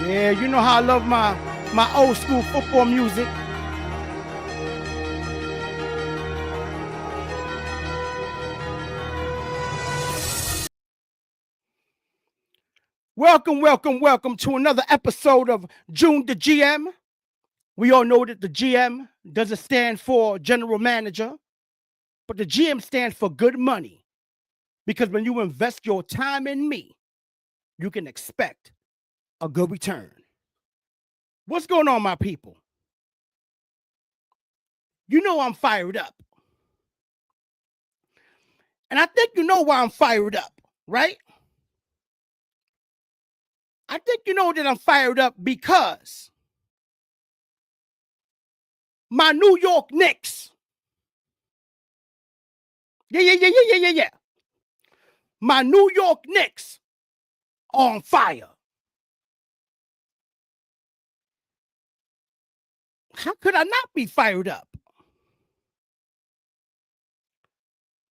Yeah, you know how I love my old school football music. Welcome to another episode of June the GM. We all know that the GM doesn't stand for general manager, but the GM stands for good money. Because when you invest your time in me, you can expect a good return. What's going on, my people? You know I'm fired up. And I think you know why I'm fired up, right? I think you know that I'm fired up because my New York Knicks. Yeah. My New York Knicks are on fire. How could I not be fired up?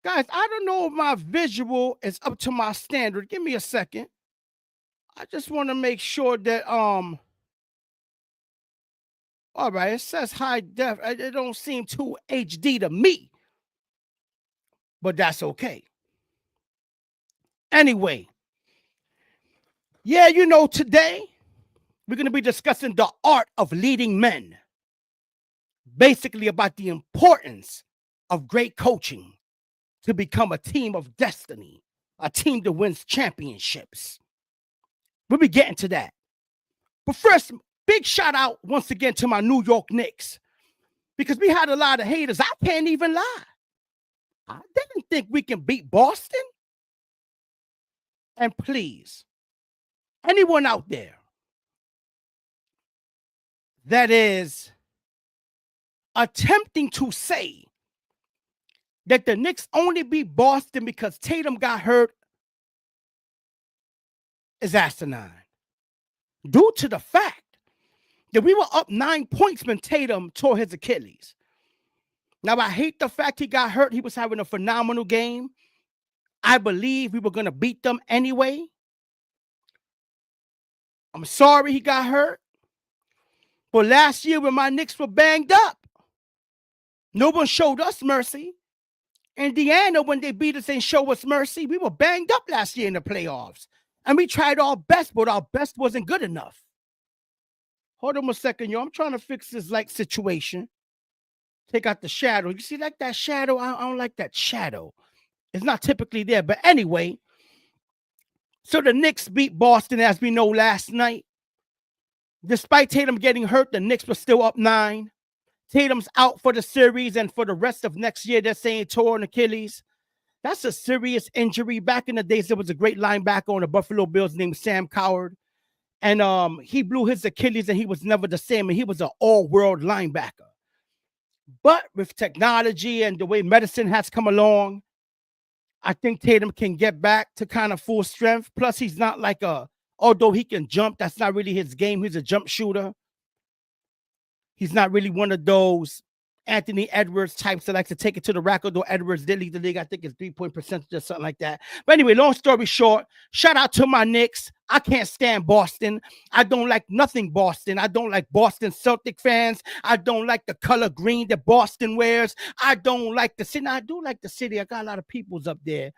Guys, I don't know if my visual is up to my standard. Give me a second. I just want to make sure that all right, it says high def. It don't seem too HD to me. But that's okay. Anyway, yeah, you know, today we're going to be discussing the art of leading men. Basically about the importance of great coaching to become a team of destiny, a team that wins championships. We'll be getting to that. But first, big shout out once again to my New York Knicks, because we had a lot of haters. I can't even lie. I didn't think we can beat Boston. And please, anyone out there that is attempting to say that the Knicks only beat Boston because Tatum got hurt is asinine. Due to the fact that we were up 9 points when Tatum tore his Achilles. Now, I hate the fact he got hurt. He was having a phenomenal game. I believe we were going to beat them anyway. I'm sorry he got hurt. But last year when my Knicks were banged up, no one showed us mercy. Indiana, when they beat us and showed us mercy, we were banged up last year in the playoffs. And we tried our best, but our best wasn't good enough. Hold on a second, yo. I'm trying to fix this like situation. Take out the shadow. You see like that shadow? I don't like that shadow. It's not typically there. But anyway, so the Knicks beat Boston, as we know, last night. Despite Tatum getting hurt, the Knicks were still up 9. Tatum's out for the series, and for the rest of next year, they're saying torn Achilles. That's a serious injury. Back in the days, there was a great linebacker on the Buffalo Bills named Sam Coward. And he blew his Achilles, and he was never the same. And he was an all-world linebacker. But with technology and the way medicine has come along, I think Tatum can get back to kind of full strength. Plus, he's not like although he can jump, that's not really his game. He's a jump shooter. He's not really one of those Anthony Edwards types that likes to take it to the rack, although Edwards did lead the league. I think it's 3-point percentage or something like that. But anyway, long story short, shout out to my Knicks. I can't stand Boston. I don't like nothing Boston. I don't like Boston Celtic fans. I don't like the color green that Boston wears. I don't like the city. Now, I do like the city. I got a lot of peoples up there.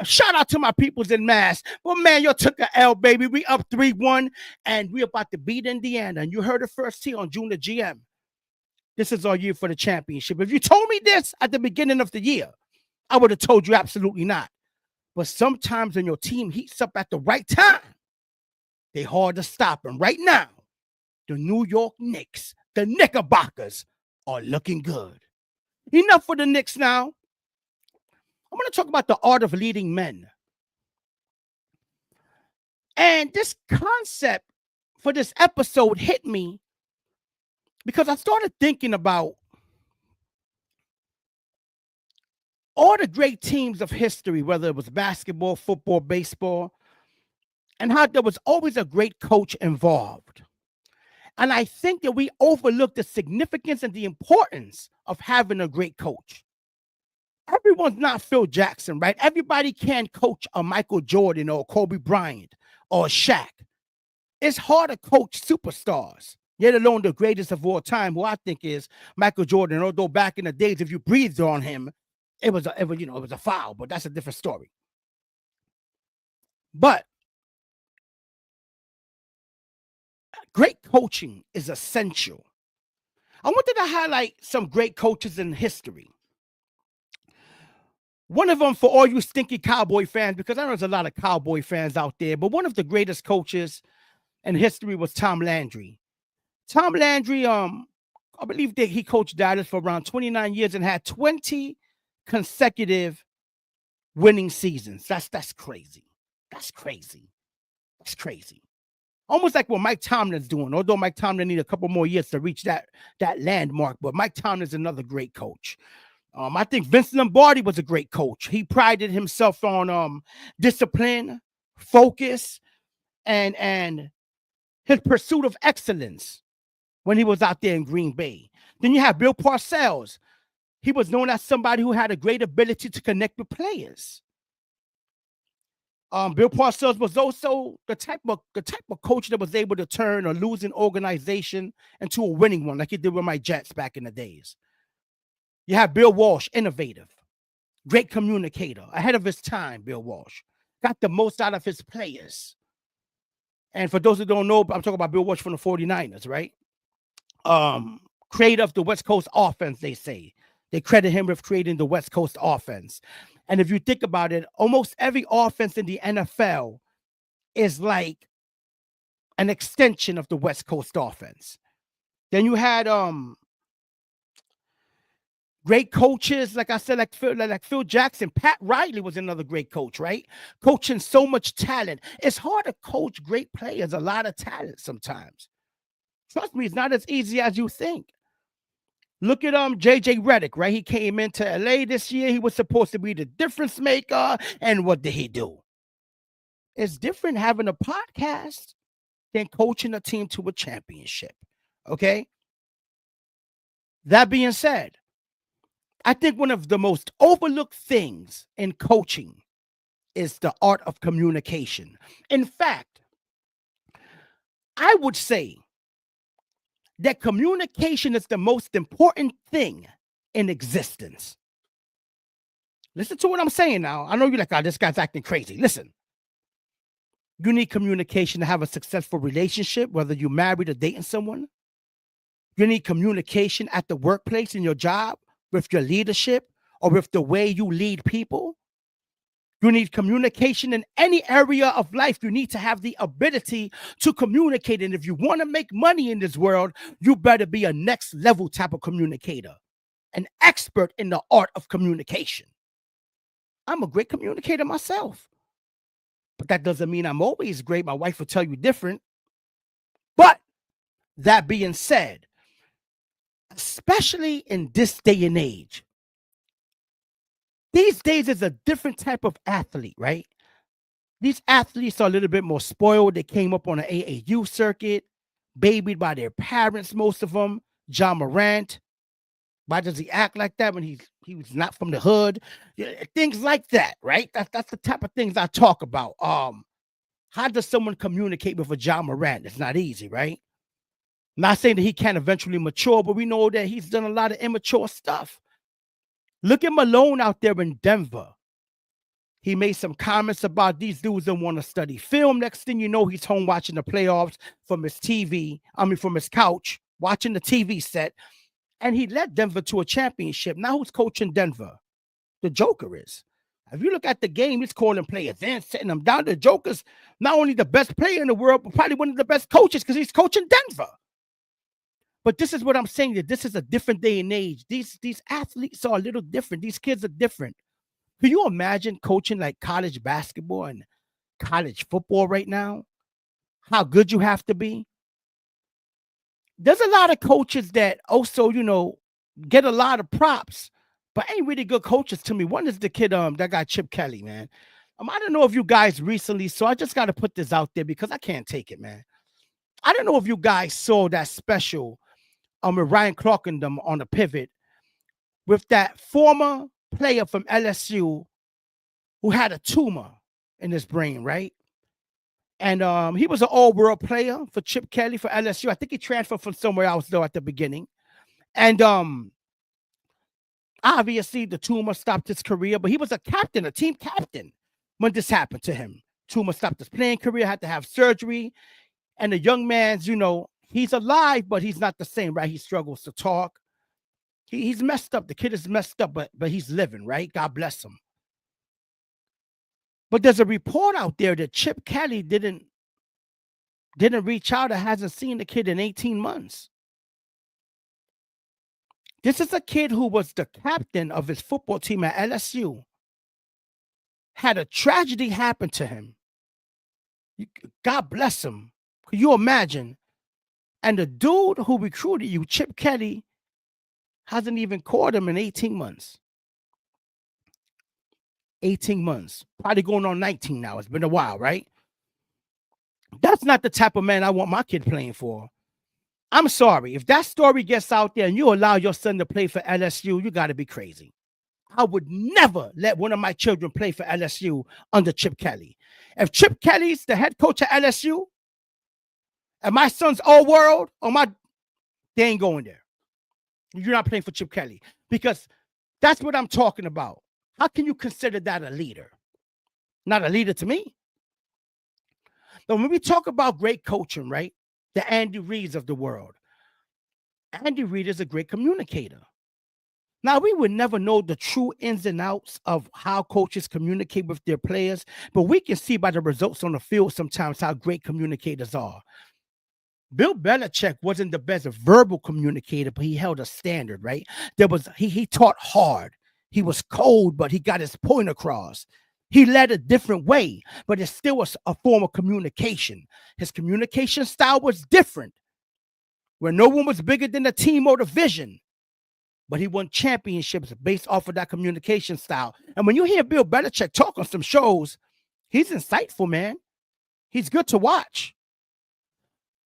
Shout out to my peoples in Mass. Well, man, you took a L, baby. We up 3-1, and we about to beat Indiana. And you heard it first here on June the GM. This is our year for the championship. If you told me this at the beginning of the year, I would have told you absolutely not. But sometimes when your team heats up at the right time, they hard to stop. And right now, the New York Knicks, the Knickerbockers, are looking good. Enough for the Knicks now. I'm going to talk about the art of leading men. And this concept for this episode hit me because I started thinking about all the great teams of history, whether it was basketball, football, baseball, and how there was always a great coach involved. And I think that we overlook the significance and the importance of having a great coach. Everyone's not Phil Jackson, right? Everybody can't coach a Michael Jordan or Kobe Bryant or Shaq. It's hard to coach superstars, yet alone the greatest of all time, who I think is Michael Jordan. Although back in the days, if you breathed on him, it was a foul, but that's a different story. But great coaching is essential. I wanted to highlight some great coaches in history. One of them, for all you stinky Cowboy fans, because I know there's a lot of Cowboy fans out there, but one of the greatest coaches in history was Tom Landry. Tom Landry, I believe that he coached Dallas for around 29 years and had 20 consecutive winning seasons. That's crazy. That's crazy. That's crazy. Almost like what Mike Tomlin's doing, although Mike Tomlin needs a couple more years to reach that landmark. But Mike Tomlin's another great coach. I think Vince Lombardi was a great coach. He prided himself on discipline, focus, and his pursuit of excellence when he was out there in Green Bay. Then you have Bill Parcells. He was known as somebody who had a great ability to connect with players. Bill Parcells was also the type of coach that was able to turn a losing organization into a winning one, like he did with my Jets back in the days. You have Bill Walsh, innovative, great communicator, ahead of his time. Bill Walsh got the most out of his players. And for those who don't know, I'm talking about Bill Walsh from the 49ers, right? Creator of the West Coast offense, they say. They credit him with creating the West Coast offense. And if you think about it, almost every offense in the NFL is like an extension of the West Coast offense. Then you had great coaches, like I said, like Phil Jackson. Pat Riley was another great coach, right? Coaching so much talent. It's hard to coach great players, a lot of talent sometimes. Trust me, it's not as easy as you think. Look at JJ Redick, right? He came into LA this year. He was supposed to be the difference maker. And what did he do? It's different having a podcast than coaching a team to a championship. Okay? That being said, I think one of the most overlooked things in coaching is the art of communication. In fact, I would say that communication is the most important thing in existence. Listen to what I'm saying now. I know you're like, oh, this guy's acting crazy. Listen, you need communication to have a successful relationship, whether you're married or dating someone. You need communication at the workplace, in your job, with your leadership, or with the way you lead people. You need communication in any area of life. You need to have the ability to communicate. And if you want to make money in this world, you better be a next level type of communicator, an expert in the art of communication. I'm a great communicator myself, but that doesn't mean I'm always great. My wife will tell you different. But that being said, especially in this day and age, these days is a different type of athlete, right? These athletes are a little bit more spoiled. They came up on an AAU circuit, babied by their parents, most of them. John Morant. Why does he act like that when he was not from the hood? Yeah, things like that, right? That's the type of things I talk about. How does someone communicate with a John Morant? It's not easy, right? Not saying that he can't eventually mature, but we know that he's done a lot of immature stuff. Look at Malone out there in Denver. He made some comments about these dudes that want to study film. Next thing you know, he's home watching the playoffs from his from his couch, watching the TV set. And he led Denver to a championship. Now who's coaching Denver? The Joker is. If you look at the game, he's calling players in, setting them down. The Joker's not only the best player in the world, but probably one of the best coaches because he's coaching Denver. But this is what I'm saying, that this is a different day and age. These athletes are a little different. These kids are different. Can you imagine coaching like college basketball and college football right now? How good you have to be? There's a lot of coaches that also, get a lot of props, but ain't really good coaches to me. One is the kid, that guy Chip Kelly, man. I don't know if you guys recently saw, I just got to put this out there because I can't take it, man. I don't know if you guys saw that special with Ryan Clark and them on the pivot with that former player from LSU who had a tumor in his brain, right? And he was an all-world player for Chip Kelly for LSU. I think he transferred from somewhere else though at the beginning. And obviously the tumor stopped his career, but he was a captain, a team captain when this happened to him. Tumor stopped his playing career, had to have surgery. And the young man's, he's alive, but he's not the same, right? He struggles to talk. He's messed up. The kid is messed up, but he's living, right? God bless him. But there's a report out there that Chip Kelly didn't reach out or hasn't seen the kid in 18 months. This is a kid who was the captain of his football team at LSU. Had a tragedy happen to him. God bless him. Can you imagine? And the dude who recruited you, Chip Kelly, hasn't even caught him in 18 months. 18 months. Probably going on 19 now. It's been a while, right? That's not the type of man I want my kid playing for. I'm sorry. If that story gets out there and you allow your son to play for LSU, you got to be crazy. I would never let one of my children play for LSU under Chip Kelly. If Chip Kelly's the head coach at LSU and my son's all world, they ain't going there. You're not playing for Chip Kelly because that's what I'm talking about. How can you consider that a leader? Not a leader to me. But when we talk about great coaching, right? The Andy Reids of the world. Andy Reid is a great communicator. Now, we would never know the true ins and outs of how coaches communicate with their players, but we can see by the results on the field sometimes how great communicators are. Bill Belichick wasn't the best verbal communicator, but he held a standard, right? He taught hard. He was cold, but he got his point across. He led a different way, but it still was a form of communication. His communication style was different, where no one was bigger than the team or the vision. But he won championships based off of that communication style. And when you hear Bill Belichick talk on some shows, he's insightful, man. He's good to watch.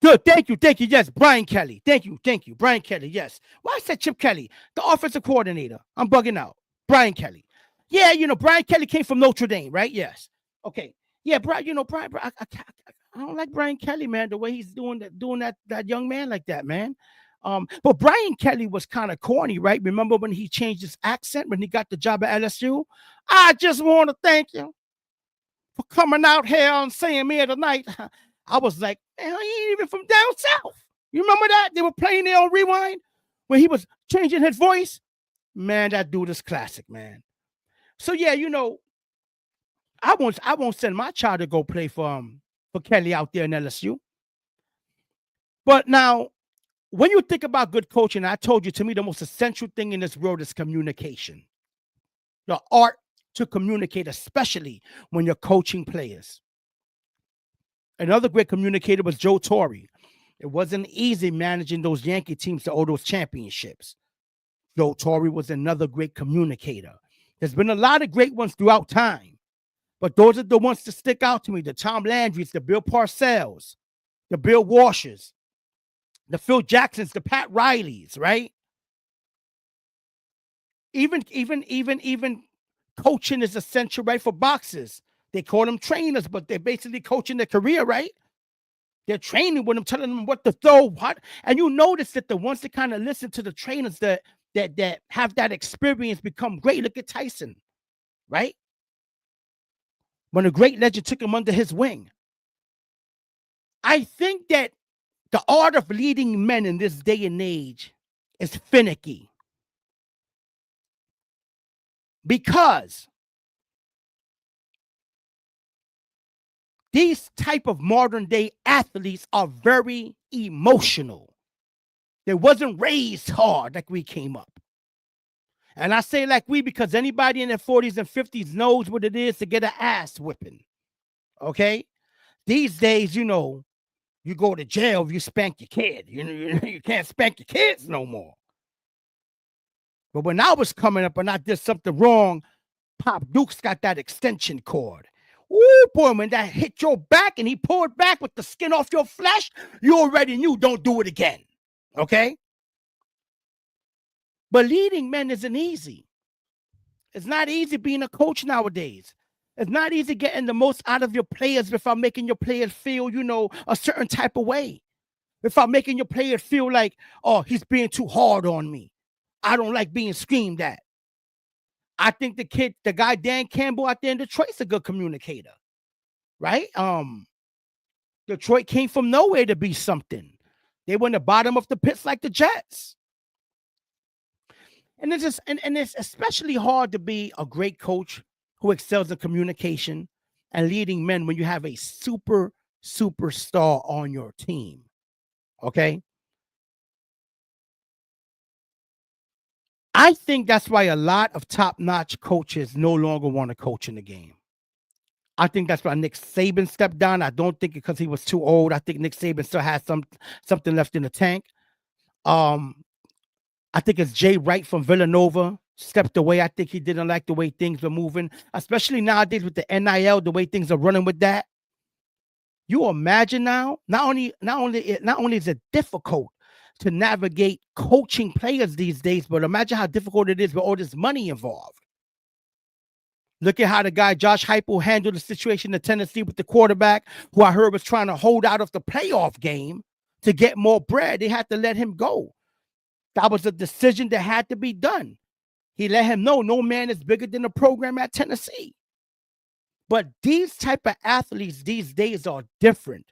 Good, thank you. Yes, Brian Kelly. Thank you. Brian Kelly, yes. Why I said Chip Kelly, the offensive coordinator. I'm bugging out. Brian Kelly. Yeah, Brian Kelly came from Notre Dame, right? Yes. Okay. Yeah, Brian, I don't like Brian Kelly, man, the way he's doing that young man like that, man. But Brian Kelly was kind of corny, right? Remember when he changed his accent when he got the job at LSU? I just want to thank you for coming out here and saying me tonight. I was like, man, he ain't even from down south. You remember that? They were playing there on Rewind when he was changing his voice. Man, that dude is classic, man. So yeah, I won't send my child to go play for Kelly out there in LSU. But now, when you think about good coaching, I told you, to me, the most essential thing in this world is communication. The art to communicate, especially when you're coaching players. Another great communicator was Joe Torre. It wasn't easy managing those Yankee teams to all those championships. Joe Torre was another great communicator. There's been a lot of great ones throughout time, but those are the ones that stick out to me. The Tom Landrys, the Bill Parcells, the Bill Walshers, the Phil Jacksons, the Pat Rileys, right? Even coaching is essential, right? For boxers, they call them trainers, but they're basically coaching their career, right? They're training with them, telling them what to throw, what. And you notice that the ones that kind of listen to the trainers that have that experience become great. Look at Tyson, right? When a great legend took him under his wing. I think that the art of leading men in this day and age is finicky. Because these type of modern day athletes are very emotional. They wasn't raised hard like we came up. And I say like we because anybody in their 40s and 50s knows what it is to get an ass whipping. Okay? These days, you go to jail if you spank your kid. You can't spank your kids no more. But when I was coming up and I did something wrong, Pop Duke's got that extension cord. Ooh, boy, when that hit your back and he pulled back with the skin off your flesh, you already knew don't do it again. Okay? But leading men isn't easy. It's not easy being a coach nowadays. It's not easy getting the most out of your players without making your players feel, a certain type of way. Without making your players feel like, oh, he's being too hard on me. I don't like being screamed at. I think the guy Dan Campbell out there in Detroit's a good communicator, right? Detroit came from nowhere to be something. They were in the bottom of the pits like the Jets. And it's especially hard to be a great coach who excels in communication and leading men when you have a superstar on your team. Okay. I think that's why a lot of top-notch coaches no longer want to coach in the game. I think that's why Nick Saban stepped down. I don't think because he was too old. I think Nick Saban still has something left in the tank. I think it's Jay Wright from Villanova stepped away. I think he didn't like the way things were moving, especially nowadays with the NIL, the way things are running with that. You imagine now, not only is it difficult to navigate coaching players these days, but imagine how difficult it is with all this money involved. Look at how the guy Josh Heupel handled the situation in Tennessee with the quarterback, who I heard was trying to hold out of the playoff game to get more bread. They had to let him go. That was a decision that had to be done. He let him know no man is bigger than the program at Tennessee. But these type of athletes these days are different.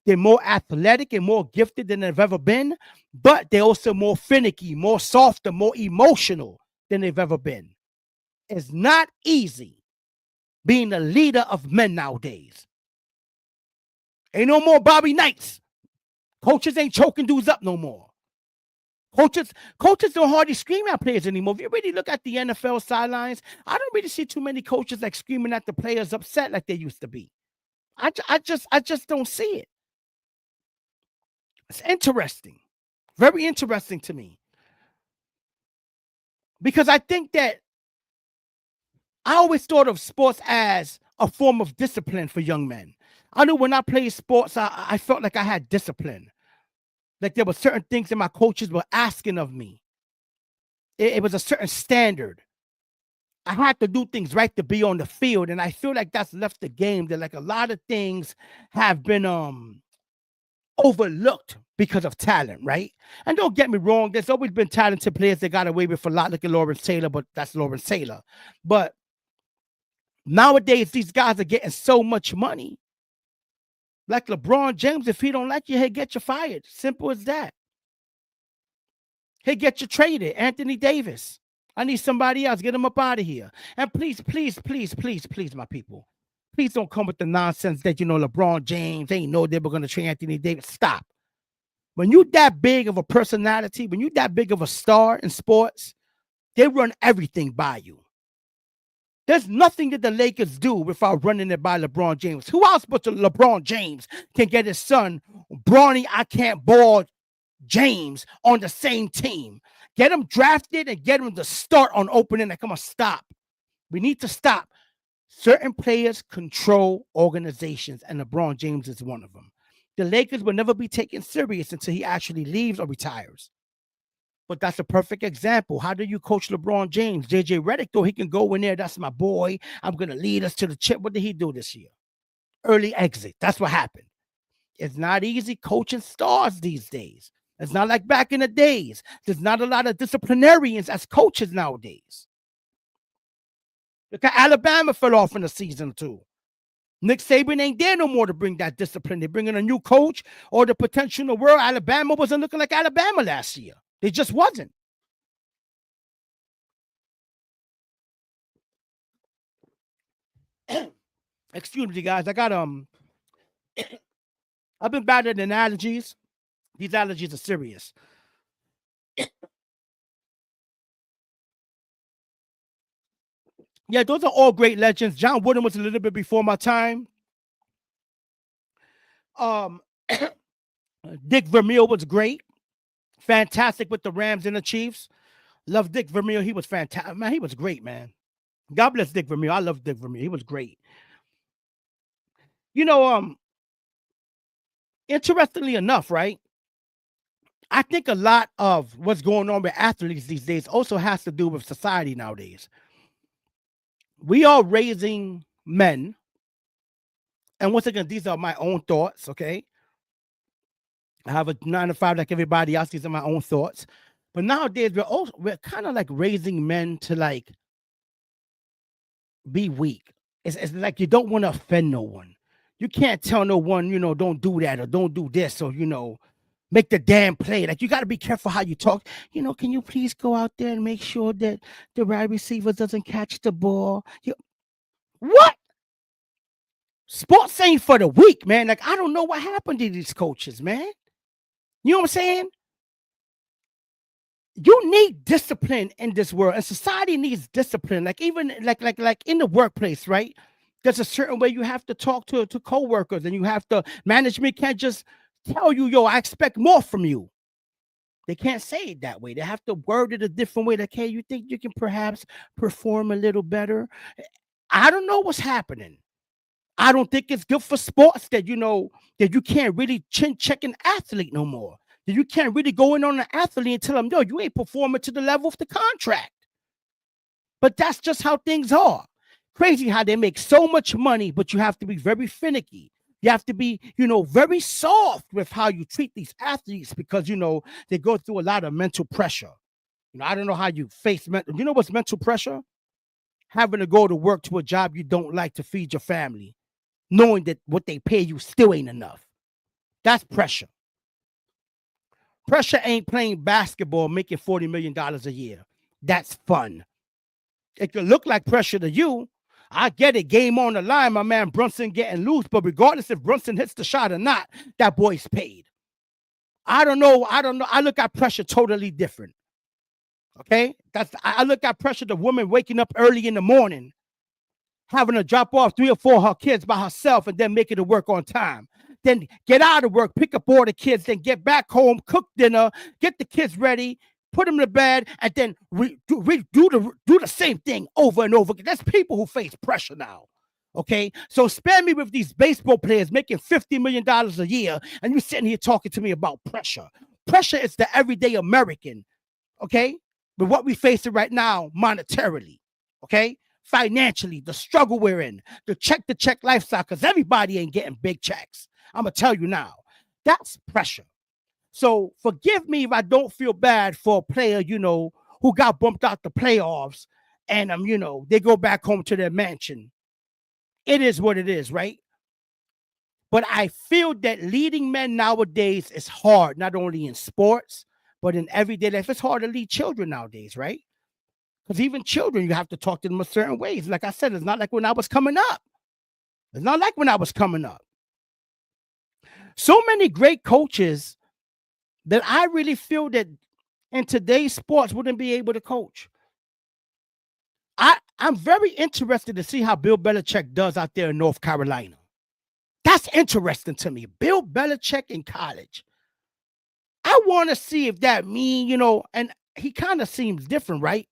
They're more athletic and more gifted than they've ever been, but they're also more finicky, more softer, more emotional than they've ever been. It's not easy being a leader of men nowadays. Ain't no more Bobby Knights. Coaches ain't choking dudes up no more. Coaches don't hardly scream at players anymore. If you really look at the NFL sidelines, I don't really see too many coaches like screaming at the players upset like they used to be. I just don't see it. It's interesting. Very interesting to me. Because I think that I always thought of sports as a form of discipline for young men. I knew when I played sports, I felt like I had discipline. Like there were certain things that my coaches were asking of me. It was a certain standard. I had to do things right to be on the field. And I feel like that's left the game. That like a lot of things have been overlooked because of talent, right? And don't get me wrong, there's always been talented players that got away with a lot. Look at Lawrence Taylor, but that's Lawrence Taylor. But nowadays, these guys are getting so much money. Like LeBron James, if he don't like you, he'll get you fired. Simple as that. He'll get you traded. Anthony Davis. I need somebody else. Get him up out of here. And please, my people, please don't come with the nonsense that, LeBron James ain't know they were going to trade Anthony Davis. Stop. When you that big of a personality, when you that big of a star in sports, they run everything by you. There's nothing that the Lakers do without running it by LeBron James. Who else but LeBron James can get his son, Bronny I Can't Ball James, on the same team? Get him drafted and get him to start on opening. Come on, stop. We need to stop. Certain players control organizations, and LeBron James is one of them. The Lakers will never be taken serious until he actually leaves or retires. But that's a perfect example. How do you coach LeBron James? JJ Redick, though, he can go in there. That's my boy. I'm going to lead us to the chip. What did he do this year? Early exit. That's what happened. It's not easy coaching stars these days. It's not like back in the days. There's not a lot of disciplinarians as coaches nowadays. Look at Alabama fell off in a season or two. Nick Saban ain't there no more to bring that discipline. They bring in a new coach or the potential in the world. Alabama wasn't looking like Alabama last year. They just wasn't. Excuse me, guys. I got I've been battling allergies. These allergies are serious. Yeah, those are all great legends. John Wooden was a little bit before my time. Dick Vermeil was great. Fantastic with the Rams and the Chiefs. Love Dick Vermeil. He was fantastic. Man, he was great, man. God bless Dick Vermeil. I love Dick Vermeil. He was great. Interestingly enough, right? I think a lot of what's going on with athletes these days also has to do with society nowadays. We are raising men, and once again, these are my own thoughts, okay? I have a 9 to 5 like everybody else. These are my own thoughts. But nowadays, we're kind of like raising men to like be weak. It's like you don't want to offend no one. You can't tell no one, don't do that or don't do this or make the damn play. Like you got to be careful how you talk. Can you please go out there and make sure that the wide receiver doesn't catch the ball? What? Sports ain't for the weak, man. Like I don't know what happened to these coaches, man. You know what I'm saying? You need discipline in this world, and society needs discipline. Like even like in the workplace, right? There's a certain way you have to talk to coworkers, and you have to management can't just tell you, yo, I expect more from you. They can't say it that way. They have to word it a different way. Like, hey, you think you can perhaps perform a little better? I don't know what's happening. I don't think it's good for sports that that you can't really chin check an athlete no more. That you can't really go in on an athlete and tell them, no, you ain't performing to the level of the contract. But that's just how things are. Crazy how they make so much money, but you have to be very finicky. You have to be, very soft with how you treat these athletes because, they go through a lot of mental pressure. I don't know how you face mental. You know what's mental pressure? Having to go to work to a job you don't like to feed your family, knowing that what they pay you still ain't enough. That's pressure. Pressure ain't playing basketball, making $40 million a year. That's fun. It could look like pressure to you. I get it. Game on the line, my man Brunson getting loose. But regardless if Brunson hits the shot or not, that boy's paid. I don't know. I look at pressure totally different. Okay? I look at pressure the woman waking up early in the morning, having to drop off 3 or 4 of her kids by herself and then making it work on time. Then get out of work, pick up all the kids, then get back home, cook dinner, get the kids ready, put them to bed, and then do the same thing over and over again. That's people who face pressure now. Okay, so spare me with these baseball players making $50 million a year, and you sitting here talking to me about pressure. Pressure is the everyday American, okay? But what we facing right now monetarily, okay? Financially, the struggle we're in, the check lifestyle, because everybody ain't getting big checks. I'm going to tell you now, that's pressure. So forgive me if I don't feel bad for a player, who got bumped out the playoffs and, they go back home to their mansion. It is what it is, right? But I feel that leading men nowadays is hard, not only in sports, but in everyday life. It's hard to lead children nowadays, right? Because even children, you have to talk to them a certain ways. Like I said, it's not like when I was coming up. It's not like when I was coming up. So many great coaches that I really feel that in today's sports wouldn't be able to coach. I'm very interested to see how Bill Belichick does out there in North Carolina. That's interesting to me. Bill Belichick in college. I want to see if that mean, and he kind of seems different, right?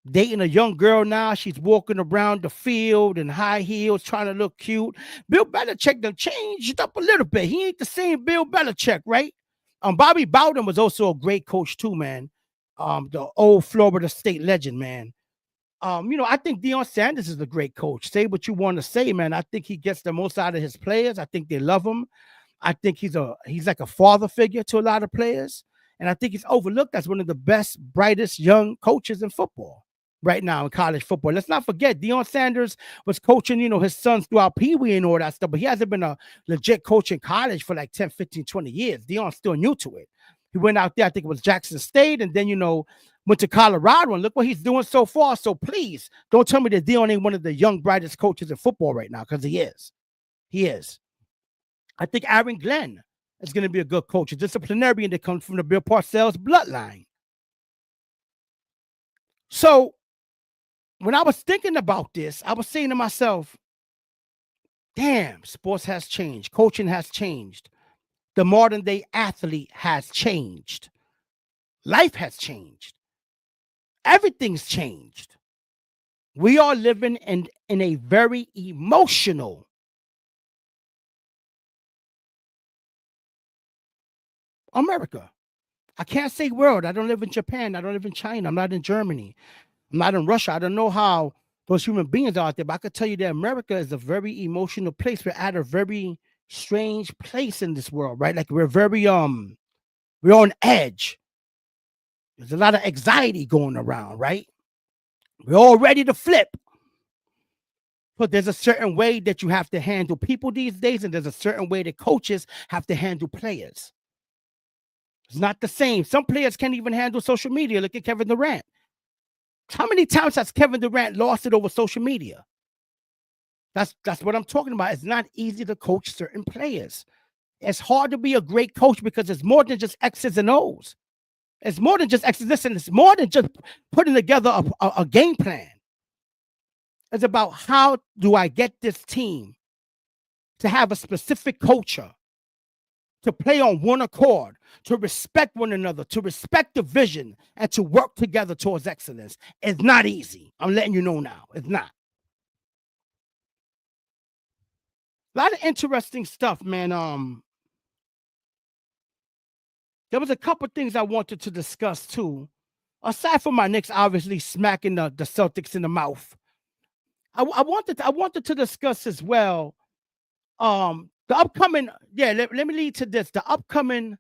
Dating a young girl now. She's walking around the field in high heels, trying to look cute. Bill Belichick done changed up a little bit. He ain't the same Bill Belichick, right? Bobby Bowden was also a great coach too, man. The old Florida State legend, man. I think Deion Sanders is a great coach. Say what you want to say, man. I think he gets the most out of his players. I think they love him. I think he's like a father figure to a lot of players. And I think he's overlooked as one of the best, brightest young coaches in football right now in college football. Let's not forget, Deion Sanders was coaching, his sons throughout Pee Wee and all that stuff, but he hasn't been a legit coach in college for like 10, 15, 20 years. Deion's still new to it. He went out there, I think it was Jackson State, and then, went to Colorado, and look what he's doing so far. So please, don't tell me that Deion ain't one of the young, brightest coaches in football right now, because he is. He is. I think Aaron Glenn is going to be a good coach, a disciplinarian that comes from the Bill Parcells bloodline. So when I was thinking about this, I was saying to myself, damn, sports has changed. Coaching has changed. The modern day athlete has changed. Life has changed. Everything's changed. We are living in a very emotional America. I can't say world. I don't live in Japan. I don't live in China. I'm not in Germany. I'm not in Russia. I don't know how those human beings out there. But I could tell you that America is a very emotional place. We're at a very strange place in this world, right? Like we're on edge. There's a lot of anxiety going around, right? We're all ready to flip. But there's a certain way that you have to handle people these days, and there's a certain way that coaches have to handle players. It's not the same. Some players can't even handle social media. Look at Kevin Durant. How many times has Kevin Durant lost it over social media? That's what I'm talking about. It's not easy to coach certain players. It's hard to be a great coach because it's more than just X's and O's. It's more than just X's. Listen, it's more than just putting together a game plan. It's about how do I get this team to have a specific culture, to play on one accord, to respect one another, to respect the vision, and to work together towards excellence. It's not easy. I'm letting you know now. It's not. A lot of interesting stuff, man. There was a couple things I wanted to discuss too. Aside from my Knicks obviously smacking the Celtics in the mouth, I wanted to discuss as well the upcoming, let me lead to this. The upcoming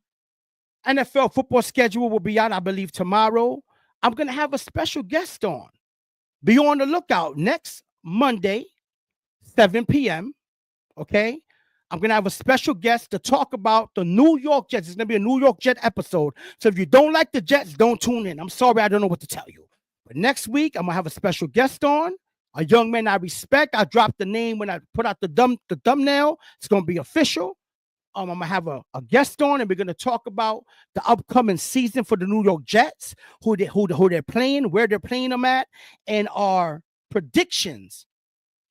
NFL football schedule will be out, I believe, tomorrow. I'm going to have a special guest on. Be on the lookout next Monday, 7 p.m. Okay? I'm going to have a special guest to talk about the New York Jets. It's going to be a New York Jet episode. So if you don't like the Jets, don't tune in. I'm sorry, I don't know what to tell you. But next week, I'm going to have a special guest on, a young man I respect. I dropped the name when I put out the thumbnail. It's going to be official. I'm going to have a guest on, and we're going to talk about the upcoming season for the New York Jets, who they're playing, where they're playing them at, and our predictions,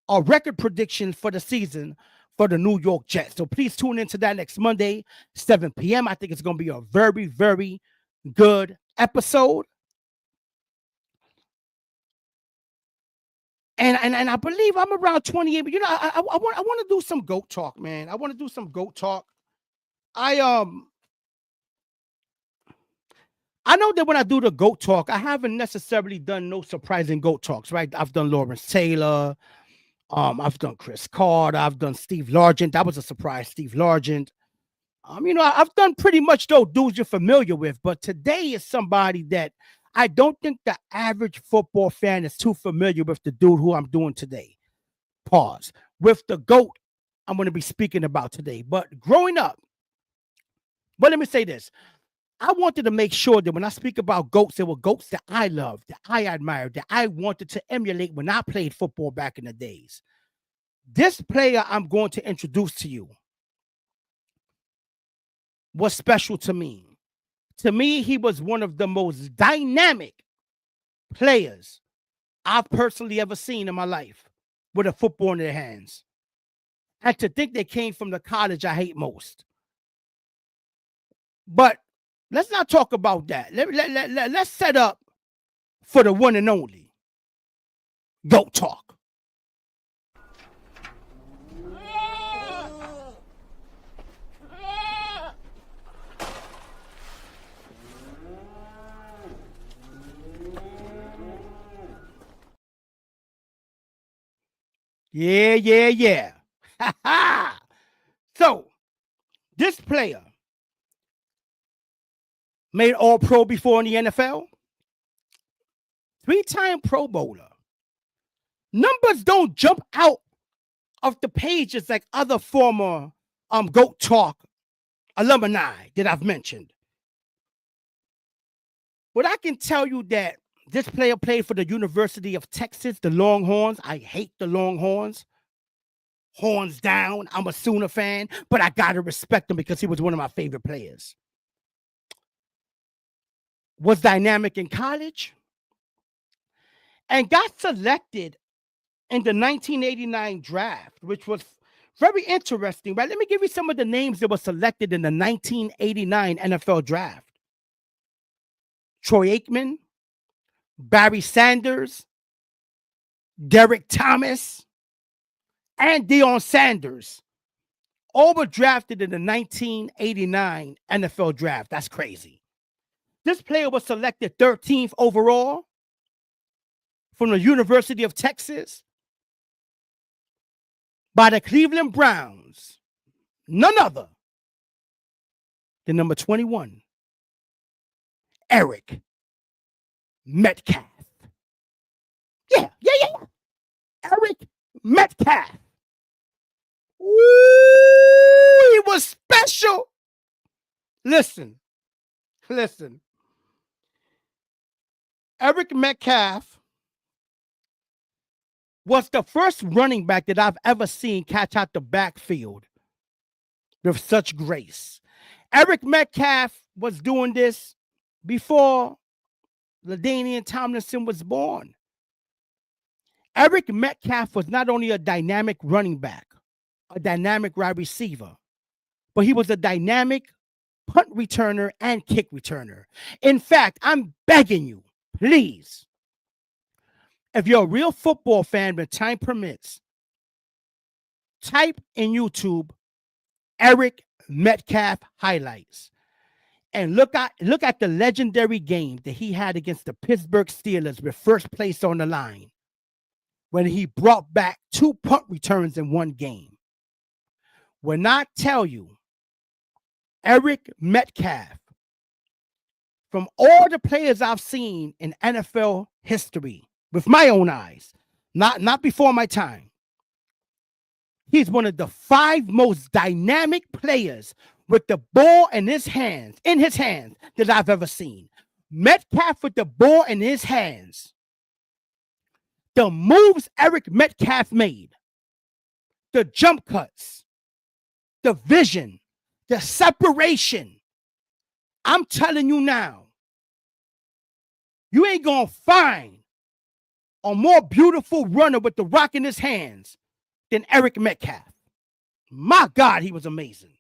our record predictions for the season for the New York Jets. So please tune into that next Monday, 7 p.m. I think it's going to be a very, very good episode. And I believe I'm around 28. But I want to do some GOAT talk, man. I want to do some GOAT talk. I know that when I do the GOAT talk, I haven't necessarily done no surprising GOAT talks, right? I've done Lawrence Taylor. I've done Chris Carter. I've done Steve Largent. That was a surprise, Steve Largent. I've done pretty much those dudes you're familiar with. But today is somebody that I don't think the average football fan is too familiar with the dude who I'm doing today. Pause. With the GOAT I'm going to be speaking about today. But growing up, but let me say this. I wanted to make sure that when I speak about GOATs, there were GOATs that I loved, that I admired, that I wanted to emulate when I played football back in the days. This player I'm going to introduce to you was special to me. To me, he was one of the most dynamic players I've personally ever seen in my life with a football in their hands. And to think they came from the college I hate most. But let's not talk about that. Let's set up for the one and only GOAT talk. Yeah. So, this player made All-Pro before in the NFL. 3-time Pro Bowler. Numbers don't jump out of the pages like other former GOAT talk alumni that I've mentioned. But I can tell you that this player played for the University of Texas, the Longhorns. I hate the Longhorns. Horns down. I'm a Sooner fan, but I got to respect him because he was one of my favorite players. Was dynamic in college and got selected in the 1989 draft, which was very interesting, right? Let me give you some of the names that were selected in the 1989 NFL draft. Troy Aikman, Barry Sanders, Derek Thomas, and Deion Sanders all were drafted in the 1989 NFL draft. That's crazy. This player was selected 13th overall from the University of Texas by the Cleveland Browns, none other than number 21, Eric Metcalf. Yeah. Eric Metcalf. Ooh, he was special. Listen. Eric Metcalf was the first running back that I've ever seen catch out the backfield with such grace. Eric Metcalf was doing this before LaDainian Tomlinson was born. Eric Metcalf was not only a dynamic running back, a dynamic wide receiver, but he was a dynamic punt returner and kick returner. In fact, I'm begging you, please, if you're a real football fan when time permits, type in YouTube Eric Metcalf highlights and look at the legendary game that he had against the Pittsburgh Steelers with first place on the line when he brought back 2 punt returns in one game. When I tell you, Eric Metcalf, from all the players I've seen in NFL history with my own eyes, not before my time, he's one of the 5 most dynamic players with the ball in his hands that I've ever seen. Metcalf with the ball in his hands. The moves Eric Metcalf made, the jump cuts, the vision, the separation. I'm telling you now, you ain't gonna find a more beautiful runner with the rock in his hands than Eric Metcalf. My God, he was amazing.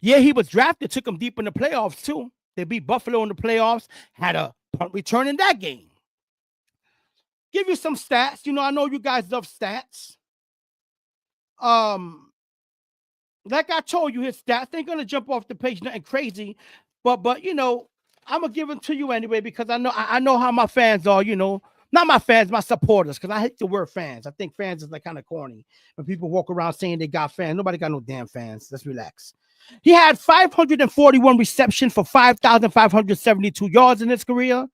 Yeah, he was drafted, took him deep in the playoffs too. They beat Buffalo in the playoffs, had a punt return in that game. Give you some stats. I know you guys love stats. Like I told you, his stats ain't gonna jump off the page, nothing crazy. But I'm gonna give them to you anyway because I know how my fans are. Not my fans, my supporters. Because I hate the word fans. I think fans is like kind of corny when people walk around saying they got fans. Nobody got no damn fans. Let's relax. He had 541 receptions for 5,572 yards in his career.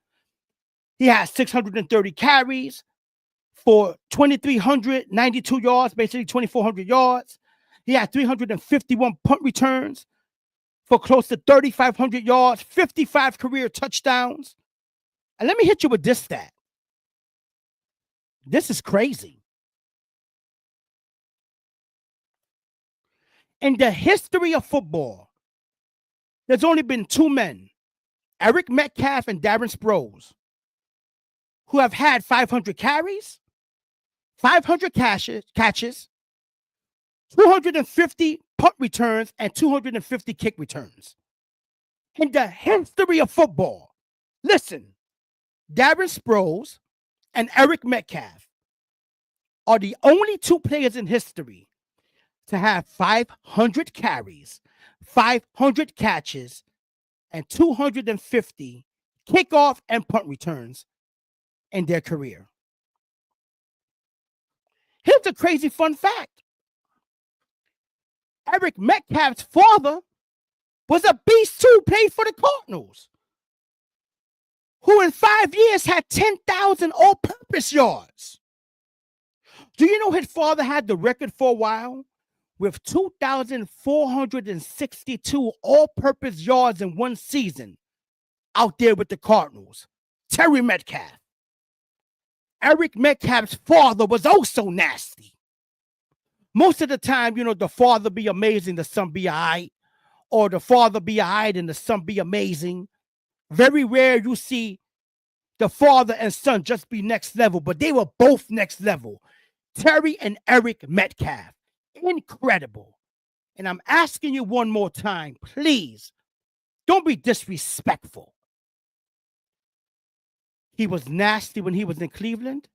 He had 630 carries for 2,392 yards, basically 2,400 yards. He had 351 punt returns for close to 3,500 yards, 55 career touchdowns. And let me hit you with this stat. This is crazy. In the history of football, there's only been 2 men, Eric Metcalf and Darren Sproles, who have had 500 carries, 500 catches, 250 punt returns, and 250 kick returns. In the history of football, listen, Darren Sproles and Eric Metcalf are the only 2 players in history to have 500 carries, 500 catches, and 250 kickoff and punt returns in their career. Here's a crazy fun fact. Eric Metcalf's father was a beast too, played for the Cardinals, who in 5 years had 10,000 all-purpose yards. Do you know his father had the record for a while with 2,462 all-purpose yards in one season out there with the Cardinals? Terry Metcalf. Eric Metcalf's father was also nasty. Most of the time, the father be amazing, the son be all right, or the father be all right and the son be amazing. Very rare you see the father and son just be next level, but they were both next level. Terry and Eric Metcalf. Incredible. And I'm asking you one more time, please, don't be disrespectful. He was nasty when he was in Cleveland.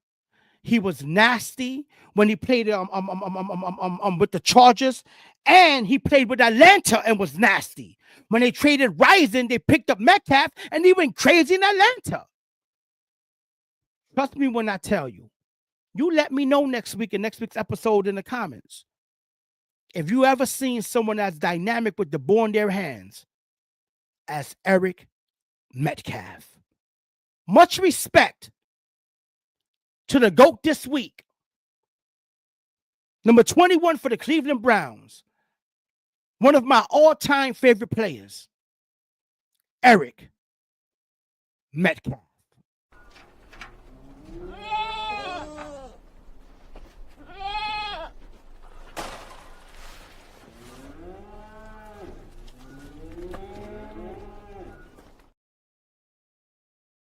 He was nasty when he played with the Chargers, and he played with Atlanta and was nasty. When they traded Rising, they picked up Metcalf, and he went crazy in Atlanta. Trust me when I tell you. You let me know next week in next week's episode in the comments. If you ever seen someone as dynamic with the ball in their hands as Eric Metcalf. Much respect to the GOAT this week. Number 21 for the Cleveland Browns. One of my all-time favorite players, Eric Metcalf.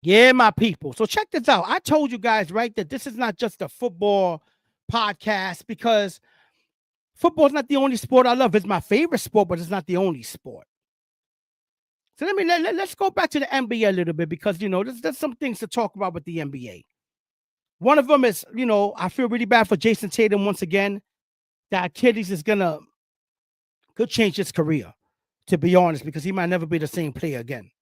Yeah, my people. So check this out. I told you guys, right, that this is not just a football podcast because football is not the only sport I love. It's my favorite sport, but it's not the only sport. So let's go back to the NBA a little bit because, there's some things to talk about with the NBA. One of them is, I feel really bad for Jason Tatum once again. That Achilles could change his career, to be honest, because he might never be the same player again.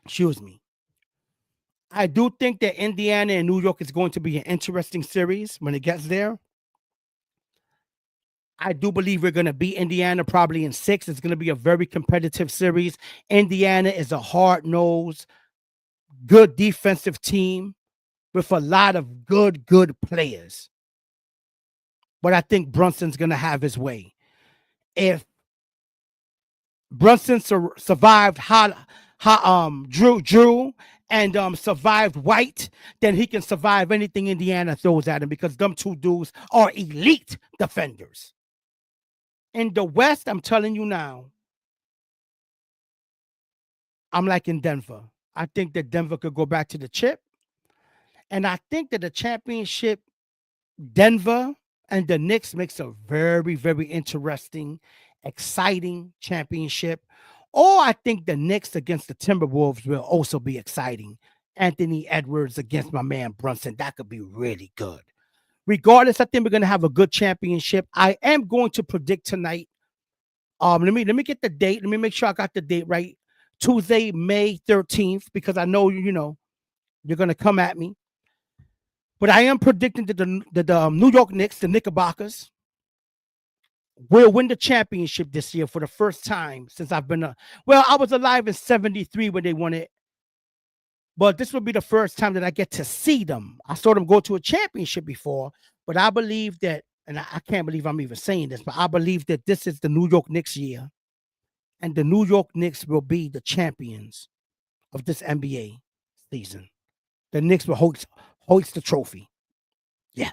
Excuse me. I do think that Indiana and New York is going to be an interesting series when it gets there. I do believe we're going to beat Indiana probably in 6. It's going to be a very competitive series. Indiana is a hard-nosed, good defensive team with a lot of good players. But I think Brunson's going to have his way. If Brunson survived Drew and survived White, then he can survive anything Indiana throws at him because them two dudes are elite defenders. In the West, I'm telling you now, I'm like in Denver. I think that Denver could go back to the chip. And I think that the championship, Denver and the Knicks makes a very, very interesting, exciting championship. Or I think the Knicks against the Timberwolves will also be exciting. Anthony Edwards against my man Brunson. That could be really good. Regardless, I think we're going to have a good championship. I am going to predict tonight. Let me get the date. Let me make sure I got the date right. Tuesday, May 13th, because I know, you're going to come at me. But I am predicting that the New York Knicks, the Knickerbockers, will win the championship this year for the first time since I've been I was alive in 73 when they won it. But this will be the first time that I get to see them. I saw them go to a championship before, but I believe that, and I can't believe I'm even saying this, but I believe that this is the New York Knicks year, and the New York Knicks will be the champions of this NBA season. The Knicks will hoist the trophy. Yeah.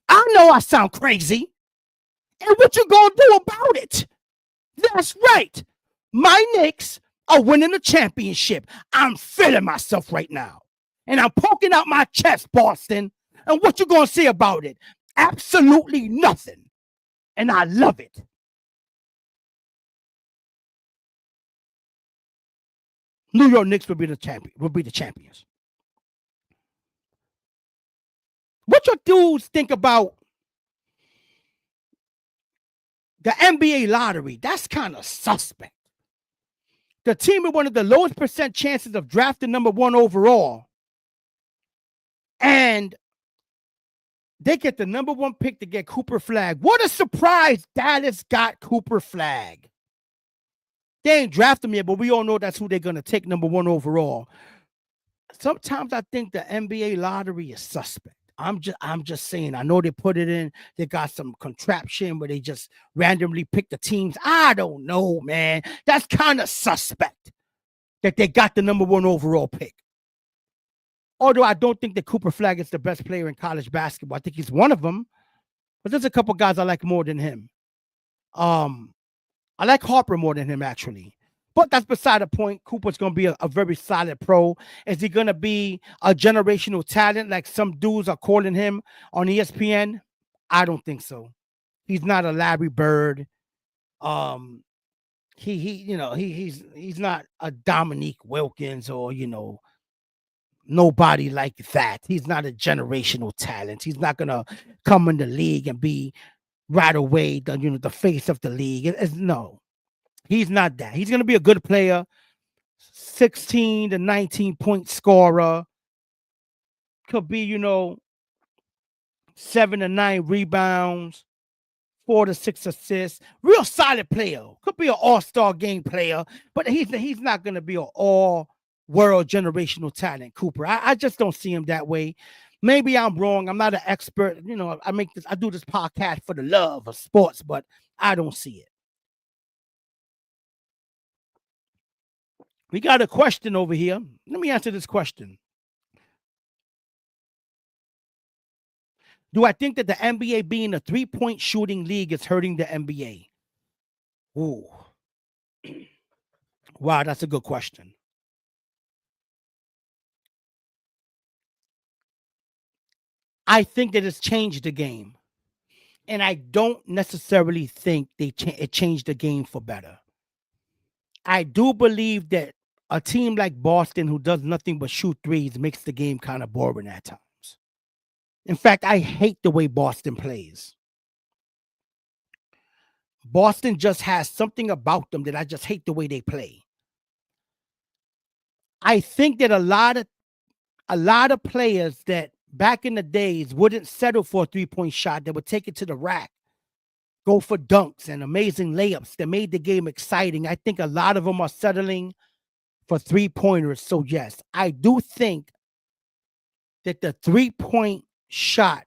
I know I sound crazy. And what you gonna do about it? That's right. My Knicks are winning the championship. I'm feeling myself right now. And I'm poking out my chest, Boston. And what you gonna say about it? Absolutely nothing. And I love it. New York Knicks will be the champions. What your dudes think about the NBA lottery? That's kind of suspect. The team with one of the lowest percent chances of drafting number 1 overall. And they get the number 1 pick to get Cooper Flagg. What a surprise Dallas got Cooper Flagg. They ain't drafted him yet, but we all know that's who they're going to take number 1 overall. Sometimes I think the NBA lottery is suspect. I'm just saying. I know they put it in. They got some contraption where they just randomly pick the teams. I don't know, man. That's kind of suspect that they got the number 1 overall pick. Although I don't think that Cooper Flagg is the best player in college basketball. I think he's one of them. But there's a couple guys I like more than him. I like Harper more than him, actually. But that's beside the point. Cooper's going to be a very solid pro. Is he going to be a generational talent like some dudes are calling him on ESPN? I don't think so. He's not a Larry Bird. He's not a Dominique Wilkins or, nobody like that. He's not a generational talent. He's not going to come in the league and be right away the face of the league. No, he's not that. He's going to be a good player, 16 to 19-point scorer. Could be 7 to 9 rebounds, 4 to 6 assists. Real solid player. Could be an all-star game player, but he's not going to be an all-world generational talent, Cooper. I just don't see him that way. Maybe I'm wrong. I'm not an expert. I do this podcast for the love of sports, but I don't see it. We got a question over here. Let me answer this question. Do I think that the NBA being a three-point shooting league is hurting the NBA? Ooh. Wow, that's a good question. I think that it's changed the game. And I don't necessarily think it changed the game for better. I do believe that a team like Boston, who does nothing but shoot threes, makes the game kind of boring at times. In fact, I hate the way Boston plays. Boston just has something about them that I just hate the way they play. I think that a lot of players that back in the days wouldn't settle for a three-point shot. They would take it to the rack, go for dunks and amazing layups that made the game exciting. I think a lot of them are settling for three-pointers. So yes, I do think that the three-point shot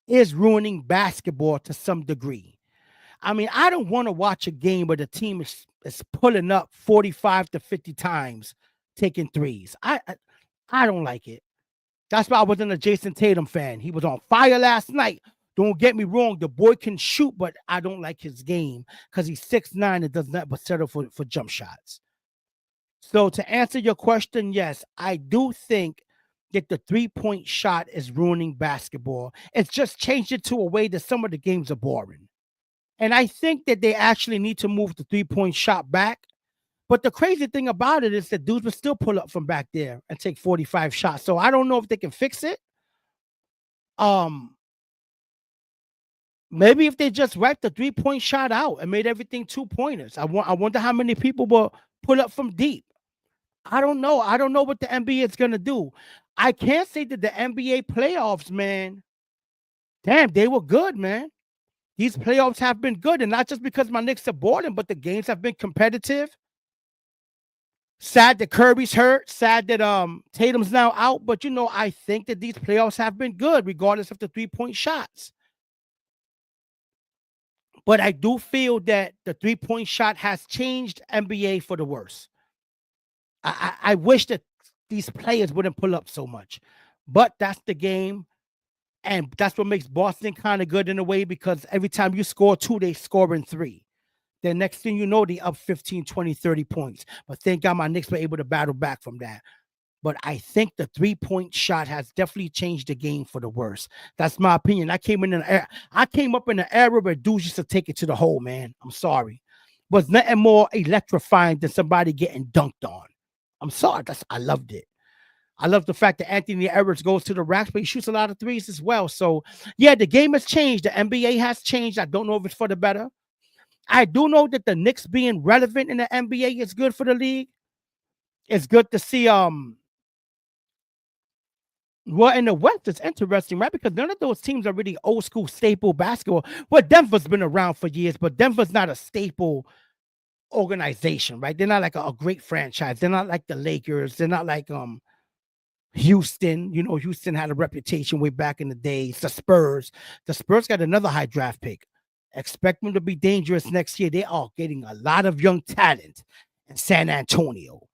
is ruining basketball to some degree. I mean, I don't want to watch a game where the team is pulling up 45 to 50 times taking threes. I don't like it. That's why I wasn't a Jason Tatum fan. He was on fire last night. Don't get me wrong, the boy can shoot, but I don't like his game because he's 6'9" and does not but settle for jump shots. So to answer your question, yes, I do think that the three-point shot is ruining basketball. It's just changed it to a way that some of the games are boring. And I think that they actually need to move the three-point shot back. But the crazy thing about it is that dudes will still pull up from back there and take 45 shots. So I don't know if they can fix it. Um, Maybe if they just wiped the three-point shot out and made everything two-pointers. I wonder how many people will pull up from deep. I don't know. I don't know what the NBA is gonna do. I can't say that the NBA playoffs, man. Damn, they were good, man. These playoffs have been good, and not just because my Knicks are boring, but the games have been competitive. Sad that Kirby's hurt. Sad that Tatum's now out. But I think that these playoffs have been good, regardless of the three-point shots. But I do feel that the three-point shot has changed NBA for the worse. I wish that these players wouldn't pull up so much. But that's the game. And that's what makes Boston kind of good in a way, because every time you score two, they score in three. Then next thing you know, they up 15, 20, 30 points. But thank God my Knicks were able to battle back from that. But I think the three-point shot has definitely changed the game for the worse. That's my opinion. I came up in an era where dudes used to take it to the hole, man. I'm sorry. Was nothing more electrifying than somebody getting dunked on. I'm sorry. I loved it. I love the fact that Anthony Edwards goes to the racks, but he shoots a lot of threes as well. So, yeah, the game has changed. The NBA has changed. I don't know if it's for the better. I do know that the Knicks being relevant in the NBA is good for the league. It's good to see. Well, in the West, it's interesting, right? Because none of those teams are really old school staple basketball. Well, Denver's been around for years, but Denver's not a staple organization, right? They're not like a great franchise. They're not like the Lakers. They're not like Houston. Houston had a reputation way back in the days. The Spurs got another high draft pick. Expect them to be dangerous next year. They are getting a lot of young talent in San Antonio.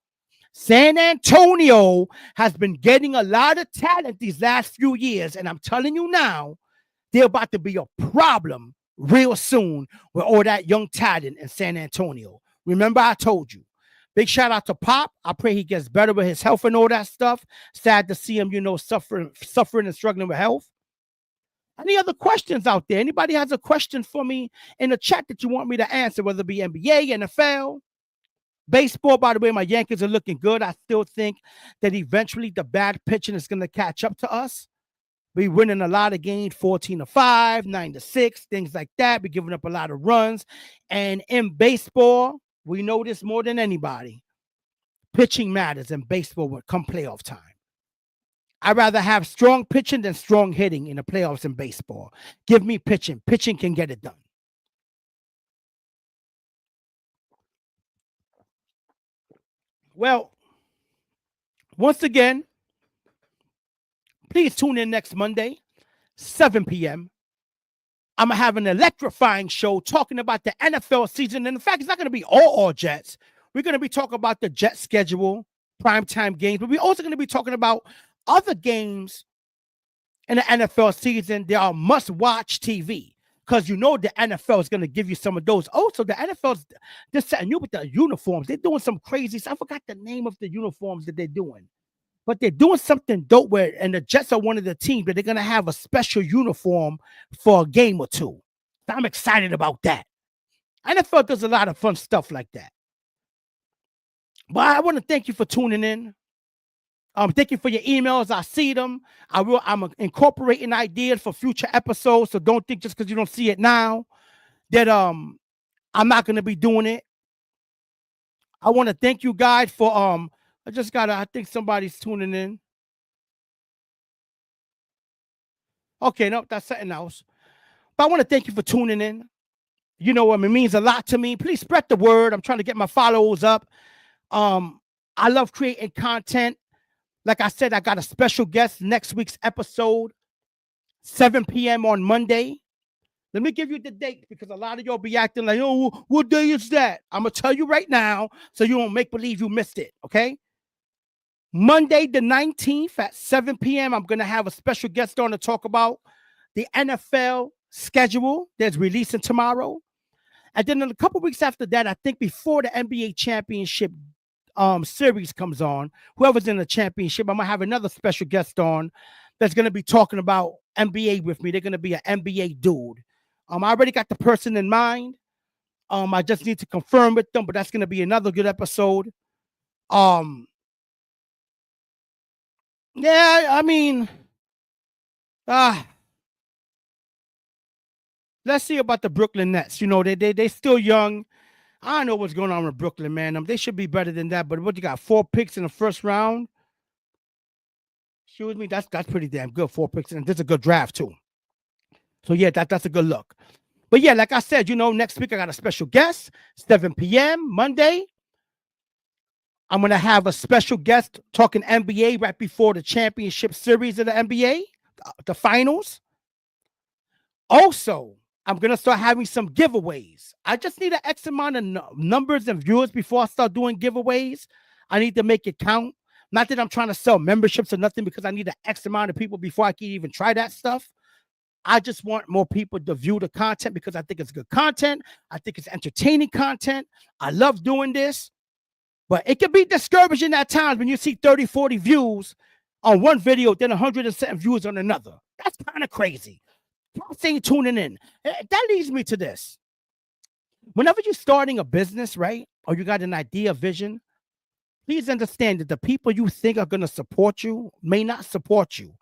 San Antonio has been getting a lot of talent these last few years, and I'm telling you now, they're about to be a problem real soon with all that young talent in San Antonio. Remember, I told you. Big shout out to Pop. I pray he gets better with his health and all that stuff. Sad to see him, suffering and struggling with health. Any other questions out there? Anybody has a question for me in the chat that you want me to answer, whether it be NBA, NFL, baseball? By the way, my Yankees are looking good. I still think that eventually the bad pitching is going to catch up to us. We winning a lot of games, 14-5, 9-6, things like that. We're giving up a lot of runs. And in baseball, we know this more than anybody. Pitching matters in baseball come playoff time. I'd rather have strong pitching than strong hitting in the playoffs in baseball. Give me pitching. Pitching can get it done. Well, once again, please tune in next Monday, 7 p.m. I'm going to have an electrifying show talking about the NFL season. And in fact, it's not going to be all Jets. We're going to be talking about the Jets schedule, primetime games, but we're also going to be talking about other games in the NFL season. They are must-watch TV because you know the NFL is going to give you some of those. Also, the NFL's just setting you with the uniforms. They're doing some crazy stuff. I forgot the name of the uniforms that they're doing. But they're doing something dope where, and the Jets are one of the teams that they're going to have a special uniform for a game or two. So I'm excited about that. NFL does a lot of fun stuff like that. But I want to thank you for tuning in. Thank you for your emails. I see them. I'm incorporating ideas for future episodes. So don't think just because you don't see it now that I'm not going to be doing it. I want to thank you guys for I think somebody's tuning in. Okay, no, that's something else. But I want to thank you for tuning in. You know what? It means a lot to me. Please spread the word. I'm trying to get my followers up. I love creating content. Like I said, I got a special guest next week's episode, 7 p.m. on Monday. Let me give you the date because a lot of y'all be acting like, oh, what day is that? I'm going to tell you right now so you don't make believe you missed it, okay? Monday the 19th at 7 p.m., I'm going to have a special guest on to talk about the NFL schedule that's releasing tomorrow. And then in a couple weeks after that, I think before the NBA championship series comes on, whoever's in the championship, I'm going to have another special guest on that's going to be talking about NBA with me. They're going to be an NBA dude. I already got the person in mind. I just need to confirm with them, but that's going to be another good episode. Yeah, I mean, let's see about the Brooklyn Nets. You know, they still young. I don't know what's going on with Brooklyn, man. They should be better than that. But what you got? 4 picks in the first round. Excuse me, that's pretty damn good. 4 picks, and this is a good draft too. So yeah, that's a good look. But yeah, like I said, you know, next week I got a special guest, 7 p.m. Monday. I'm going to have a special guest talking NBA right before the championship series of the NBA, the finals. Also, I'm going to start having some giveaways. I just need an X amount of numbers and viewers before I start doing giveaways. I need to make it count. Not that I'm trying to sell memberships or nothing because I need an X amount of people before I can even try that stuff. I just want more people to view the content because I think it's good content. I think it's entertaining content. I love doing this. But it can be discouraging at times when you see 30, 40 views on one video, then 107 views on another. That's kind of crazy. Saying tuning in. That leads me to this. Whenever you're starting a business, right, or you got an idea, vision, please understand that the people you think are going to support you may not support you.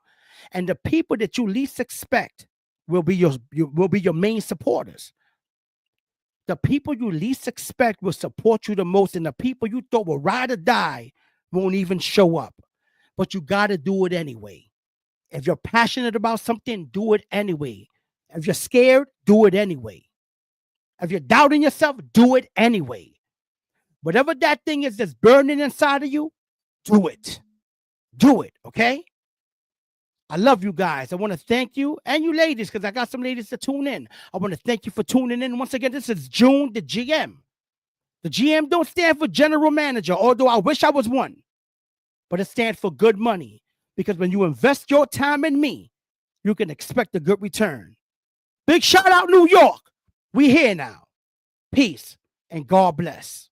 And the people that you least expect will be your main supporters. The people you least expect will support you the most, and the people you thought will ride or die won't even show up. But you got to do it anyway. If you're passionate about something, do it anyway. If you're scared, do it anyway. If you're doubting yourself, do it anyway. Whatever that thing is that's burning inside of you, do it. Do it, okay? I love you guys. I want to thank you and you ladies because I got some ladies to tune in. I want to thank you for tuning in. Once again, this is June, the GM. The GM don't stand for general manager, although I wish I was one. But it stands for good money because when you invest your time in me, you can expect a good return. Big shout out, New York. We here now. Peace and God bless.